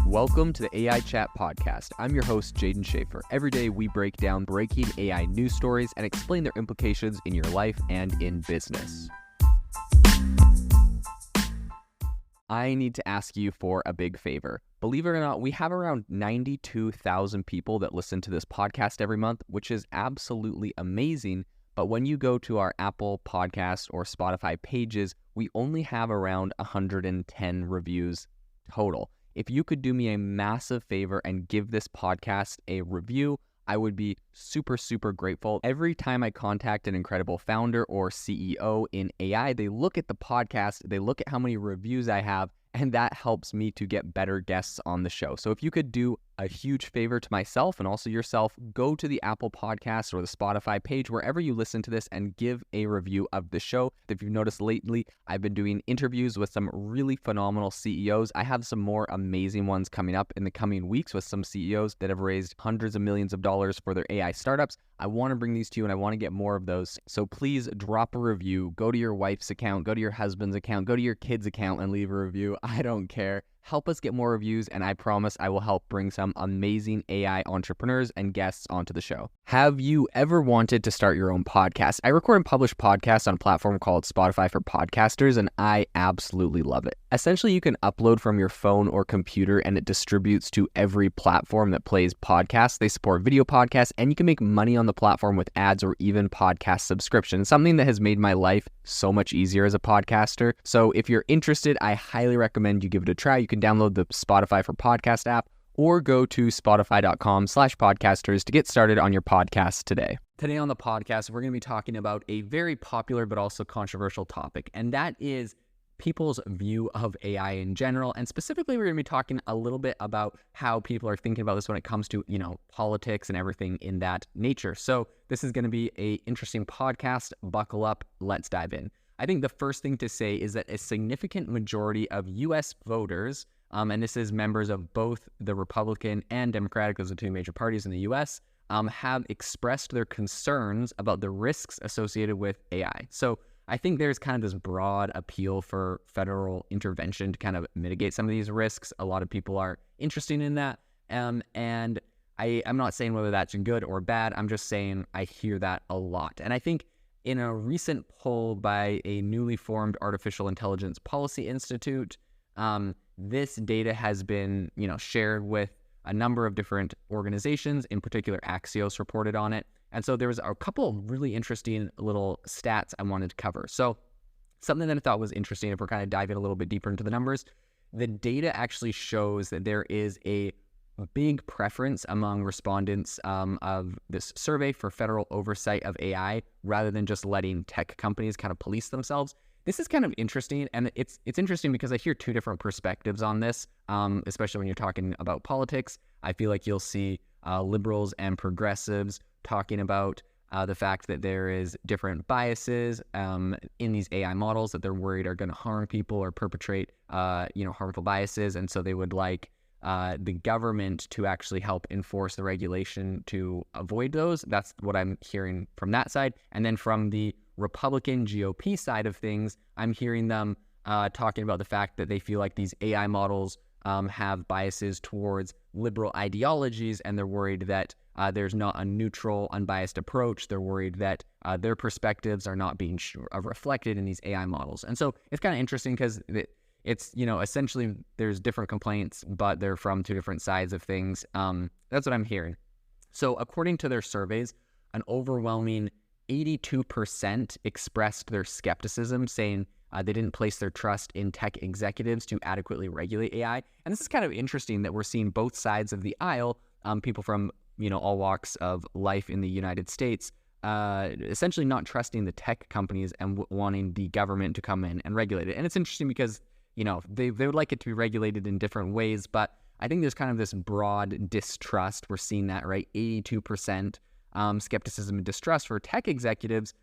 Welcome to the AI Chat Podcast. I'm your host, Jaden Schaefer. Every day we break down breaking AI news stories and explain their implications in your life and in business. I need to ask you for a big favor. Believe it or not, we have around 92,000 people that listen to this podcast every month, which is absolutely amazing. But when you go to our Apple Podcast or Spotify pages, we only have around 110 reviews total. If you could do me a massive favor and give this podcast a review, I would be super, super grateful. Every time I contact an incredible founder or CEO in AI, they look at the podcast, they look at how many reviews I have, and that helps me to get better guests on the show. So if you could do a huge favor to myself and also yourself, go to the Apple Podcast or the Spotify page, wherever you listen to this, and give a review of the show. If you've noticed lately, I've been doing interviews with some really phenomenal CEOs. I have some more amazing ones coming up in the coming weeks with some CEOs that have raised hundreds of millions of dollars for their AI startups. I want to bring these to you and I want to get more of those. So please drop a review, go to your wife's account, go to your husband's account, go to your kid's account and leave a review. I don't care. Help us get more reviews, and I promise I will help bring some amazing AI entrepreneurs and guests onto the show. Have you ever wanted to start your own podcast? I record and publish podcasts on a platform called Spotify for Podcasters, and I absolutely love it. Essentially, you can upload from your phone or computer, and it distributes to every platform that plays podcasts. They support video podcasts, and you can make money on the platform with ads or even podcast subscriptions, something that has made my life so much easier as a podcaster. So if you're interested, I highly recommend you give it a try. You can download the Spotify for Podcast app or go to spotify.com/podcasters to get started on your podcast today. Today on the podcast, we're going to be talking about a very popular but also controversial topic, and that is people's view of AI in general. And specifically, we're going to be talking a little bit about how people are thinking about this when it comes to, politics and everything in that nature. So this is going to be an interesting podcast. Buckle up. Let's dive in. I think the first thing to say is that a significant majority of U.S. voters, and this is members of both the Republican and Democratic, those are two major parties in the U.S., have expressed their concerns about the risks associated with AI. So I think there's kind of this broad appeal for federal intervention to kind of mitigate some of these risks. A lot of people are interested in that. And I'm not saying whether that's good or bad. I'm just saying I hear that a lot. And I think in a recent poll by a newly formed Artificial Intelligence Policy Institute, this data has been, shared with a number of different organizations. In particular, Axios reported on it. And so there was a couple of really interesting little stats I wanted to cover. So something that I thought was interesting, if we're kind of diving a little bit deeper into the numbers, the data actually shows that there is a big preference among respondents of this survey for federal oversight of AI rather than just letting tech companies kind of police themselves. This is kind of interesting, and it's interesting because I hear two different perspectives on this, especially when you're talking about politics. I feel like you'll see liberals and progressives talking about the fact that there is different biases in these AI models that they're worried are going to harm people or perpetrate harmful biases, and so they would like the government to actually help enforce the regulation to avoid those. That's what I'm hearing from that side. And then from the Republican GOP side of things, I'm hearing them talking about the fact that they feel like these AI models have biases towards liberal ideologies, and they're worried that there's not a neutral, unbiased approach. They're worried that their perspectives are not being reflected in these AI models. And so it's kind of interesting because it's, essentially there's different complaints, but they're from two different sides of things. That's what I'm hearing. So according to their surveys, an overwhelming 82% expressed their skepticism, saying they didn't place their trust in tech executives to adequately regulate AI. And this is kind of interesting that we're seeing both sides of the aisle, people from, all walks of life in the United States, essentially not trusting the tech companies and wanting the government to come in and regulate it. And it's interesting because they would like it to be regulated in different ways, but I think there's kind of this broad distrust. We're seeing that, right? 82% skepticism and distrust for tech executives,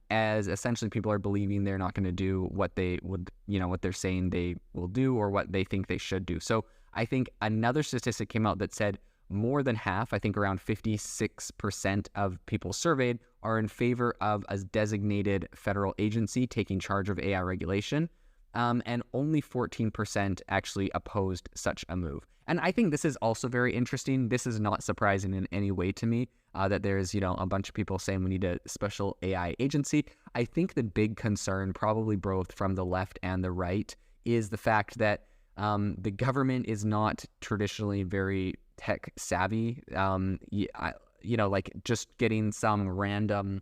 as essentially people are believing they're not going to do what they would, what they're saying they will do or what they think they should do. So I think another statistic came out that said more than half, I think around 56% of people surveyed are in favor of a designated federal agency taking charge of AI regulation. and only 14% actually opposed such a move. And I think this is also very interesting. This is not surprising in any way to me that there's, a bunch of people saying we need a special AI agency. I think the big concern, probably both from the left and the right, is the fact that the government is not traditionally very tech savvy. Like just getting some random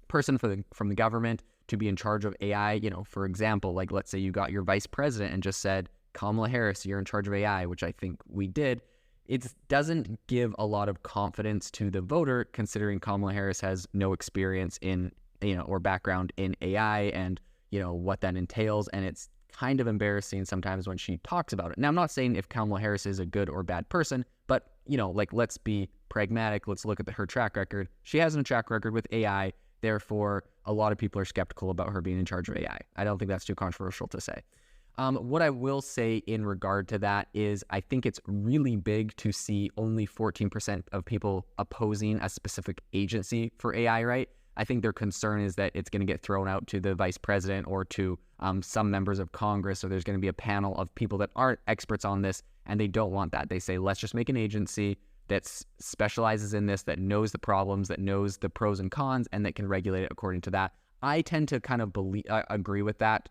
person from the government to be in charge of AI. For example, like let's say you got your vice president and just said, Kamala Harris, you're in charge of AI, which I think we did. It doesn't give a lot of confidence to the voter, considering Kamala Harris has no experience in, or background in AI and, what that entails. And it's kind of embarrassing sometimes when she talks about it. Now, I'm not saying if Kamala Harris is a good or bad person, but, let's be pragmatic. Let's look at her track record. She has a track record with AI. Therefore, a lot of people are skeptical about her being in charge of AI. I don't think that's too controversial to say. What I will say in regard to that is I think it's really big to see only 14% of people opposing a specific agency for AI, right? I think their concern is that it's going to get thrown out to the vice president or to some members of Congress, or there's going to be a panel of people that aren't experts on this, and they don't want that. They say, let's just make an agency that specializes in this, that knows the problems, that knows the pros and cons, and that can regulate it according to that. I tend to kind of agree with that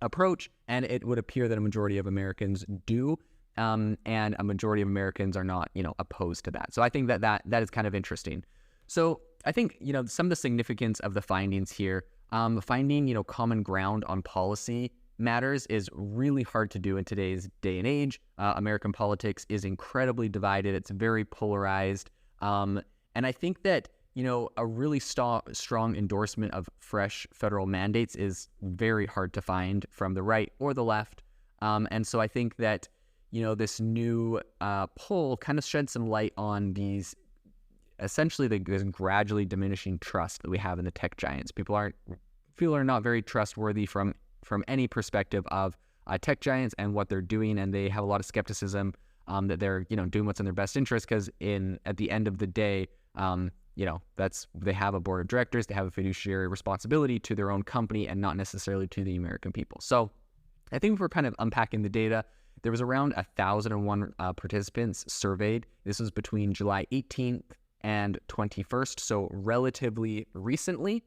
approach, and it would appear that a majority of Americans do, and a majority of Americans are not, opposed to that. So I think that is kind of interesting. So I think, some of the significance of the findings here, finding, common ground on policy matters is really hard to do in today's day and age. American politics is incredibly divided. It's very polarized. And I think that, a really strong endorsement of fresh federal mandates is very hard to find from the right or the left. And so I think that, this new poll kind of sheds some light on these, essentially this gradually diminishing trust that we have in the tech giants. People are not very trustworthy from any perspective of tech giants and what they're doing, and they have a lot of skepticism that they're doing what's in their best interest, because at the end of the day, they have a board of directors, they have a fiduciary responsibility to their own company and not necessarily to the American people. So I think if we're kind of unpacking the data, there was around 1,001 participants surveyed. This was between July 18th and 21st, so relatively recently.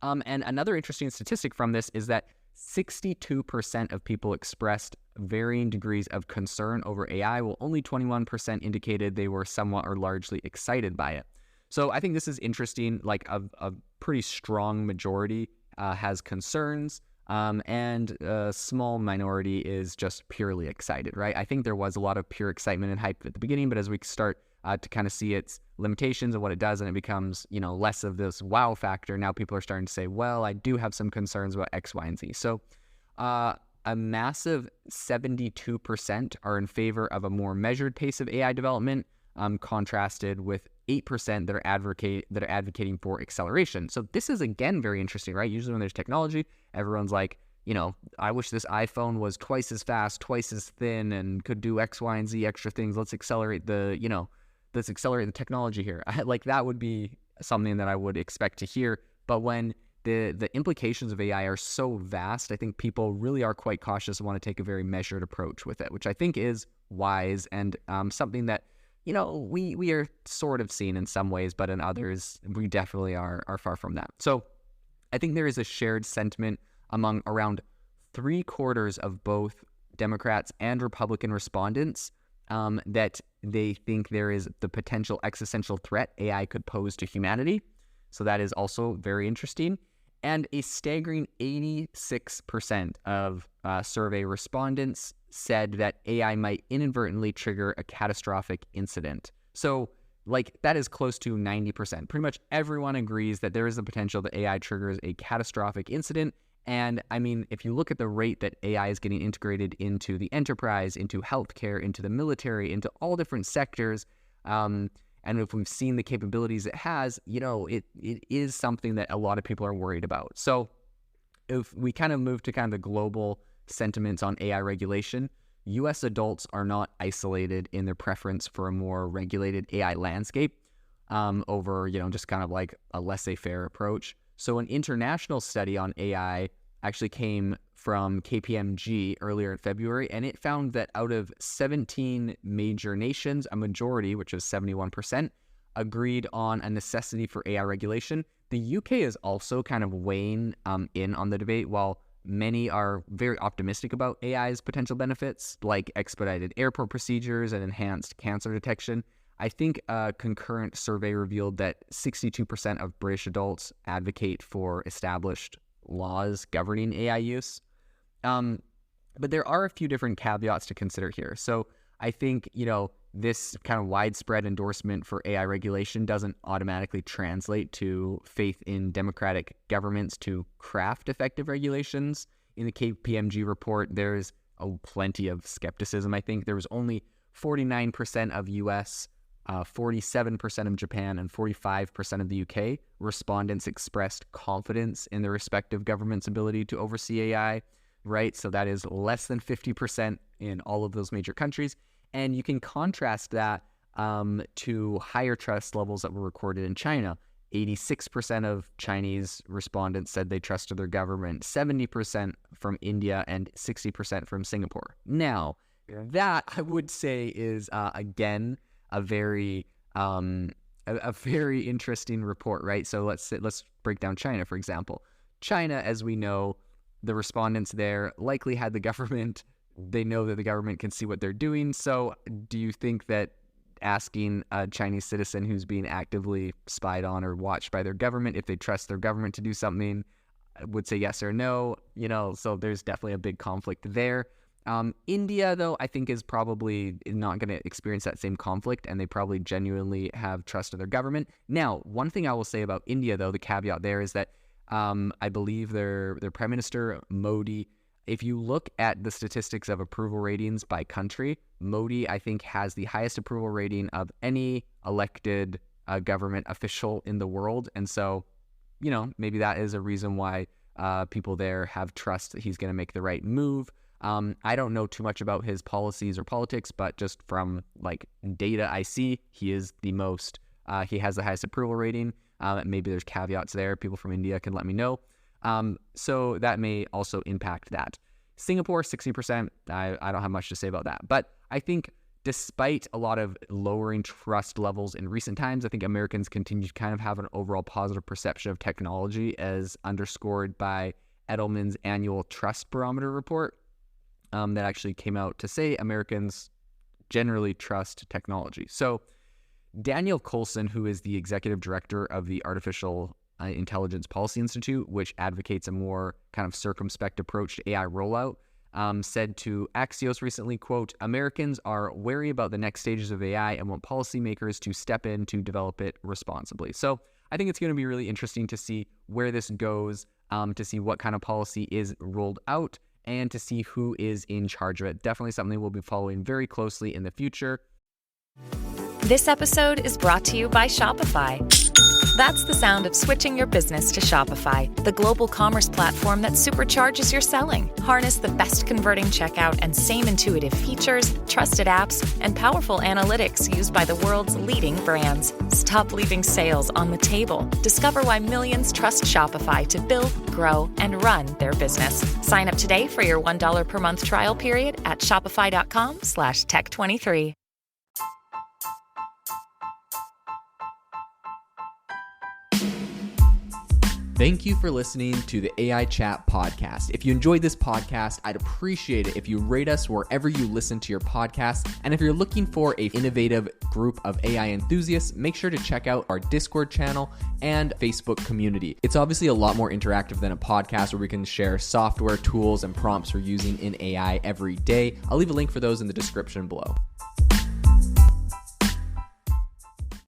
And another interesting statistic from this is that 62% of people expressed varying degrees of concern over AI, while only 21% indicated they were somewhat or largely excited by it. So I think this is interesting. Like a pretty strong majority has concerns, and a small minority is just purely excited, right? I think there was a lot of pure excitement and hype at the beginning, but as we start to kind of see its limitations and what it does, and it becomes, less of this wow factor, now people are starting to say, well, I do have some concerns about X, Y, and Z. So a massive 72% are in favor of a more measured pace of AI development, contrasted with 8% that are advocating for acceleration. So this is, again, very interesting, right? Usually when there's technology, everyone's like, I wish this iPhone was twice as fast, twice as thin, and could do X, Y, and Z extra things. Let's accelerate the technology here. Like that would be something that I would expect to hear. But when the implications of AI are so vast, I think people really are quite cautious and want to take a very measured approach with it, which I think is wise and something that, we are sort of seeing in some ways, but in others, we definitely are far from that. So I think there is a shared sentiment among around 3/4 of both Democrats and Republican respondents that they think there is the potential existential threat AI could pose to humanity. So that is also very interesting. And a staggering 86% of survey respondents said that AI might inadvertently trigger a catastrophic incident. So, that is close to 90%. Pretty much everyone agrees that there is the potential that AI triggers a catastrophic incident. And I mean, if you look at the rate that AI is getting integrated into the enterprise, into healthcare, into the military, into all different sectors, and if we've seen the capabilities it has, it is something that a lot of people are worried about. So if we kind of move to kind of the global sentiments on AI regulation, U.S. adults are not isolated in their preference for a more regulated AI landscape over, just kind of like a laissez-faire approach. So an international study on AI actually came from KPMG earlier in February, and it found that out of 17 major nations, a majority, which is 71%, agreed on a necessity for AI regulation. The UK is also kind of weighing in on the debate, while many are very optimistic about AI's potential benefits, like expedited airport procedures and enhanced cancer detection. I think a concurrent survey revealed that 62% of British adults advocate for established laws governing AI use. But there are a few different caveats to consider here. So I think, this kind of widespread endorsement for AI regulation doesn't automatically translate to faith in democratic governments to craft effective regulations. In the KPMG report, there's plenty of skepticism, I think. There was only 49% of US, 47% of Japan, and 45% of the UK respondents expressed confidence in their respective government's ability to oversee AI, right? So that is less than 50% in all of those major countries. And you can contrast that to higher trust levels that were recorded in China. 86% of Chinese respondents said they trusted their government, 70% from India, and 60% from Singapore. Now, that I would say is, again, a very interesting report, right? So let's break down China, for example. China, as we know, the respondents there likely had the government. They know that the government can see what they're doing. So do you think that asking a Chinese citizen who's being actively spied on or watched by their government if they trust their government to do something would say yes or no? So there's definitely a big conflict there. India, though, I think is probably not going to experience that same conflict, and they probably genuinely have trust in their government. Now, one thing I will say about India, though, the caveat there is that I believe their Prime Minister, Modi, if you look at the statistics of approval ratings by country, Modi, I think, has the highest approval rating of any elected government official in the world. And so, maybe that is a reason why people there have trust that he's going to make the right move. I don't know too much about his policies or politics, but just from data I see, he is the most, he has the highest approval rating. Maybe there's caveats there. People from India can let me know. So that may also impact that. Singapore, 60%. I don't have much to say about that. But I think despite a lot of lowering trust levels in recent times, I think Americans continue to kind of have an overall positive perception of technology, as underscored by Edelman's annual Trust Barometer report that actually came out to say Americans generally trust technology. So Daniel Coulson, who is the executive director of the Artificial Intelligence Policy Institute, which advocates a more kind of circumspect approach to AI rollout, said to Axios recently, quote, "Americans are wary about the next stages of AI and want policymakers to step in to develop it responsibly." So I think it's going to be really interesting to see where this goes, to see what kind of policy is rolled out, and to see who is in charge of it. Definitely something we'll be following very closely in the future. This episode is brought to you by Shopify. That's the sound of switching your business to Shopify, the global commerce platform that supercharges your selling. Harness the best converting checkout and same intuitive features, trusted apps, and powerful analytics used by the world's leading brands. Stop leaving sales on the table. Discover why millions trust Shopify to build, grow, and run their business. Sign up today for your $1 per month trial period at shopify.com/tech23. Thank you for listening to the AI Chat podcast. If you enjoyed this podcast, I'd appreciate it if you rate us wherever you listen to your podcasts. And if you're looking for an innovative group of AI enthusiasts, make sure to check out our Discord channel and Facebook community. It's obviously a lot more interactive than a podcast where we can share software, tools, and prompts we're using in AI every day. I'll leave a link for those in the description below.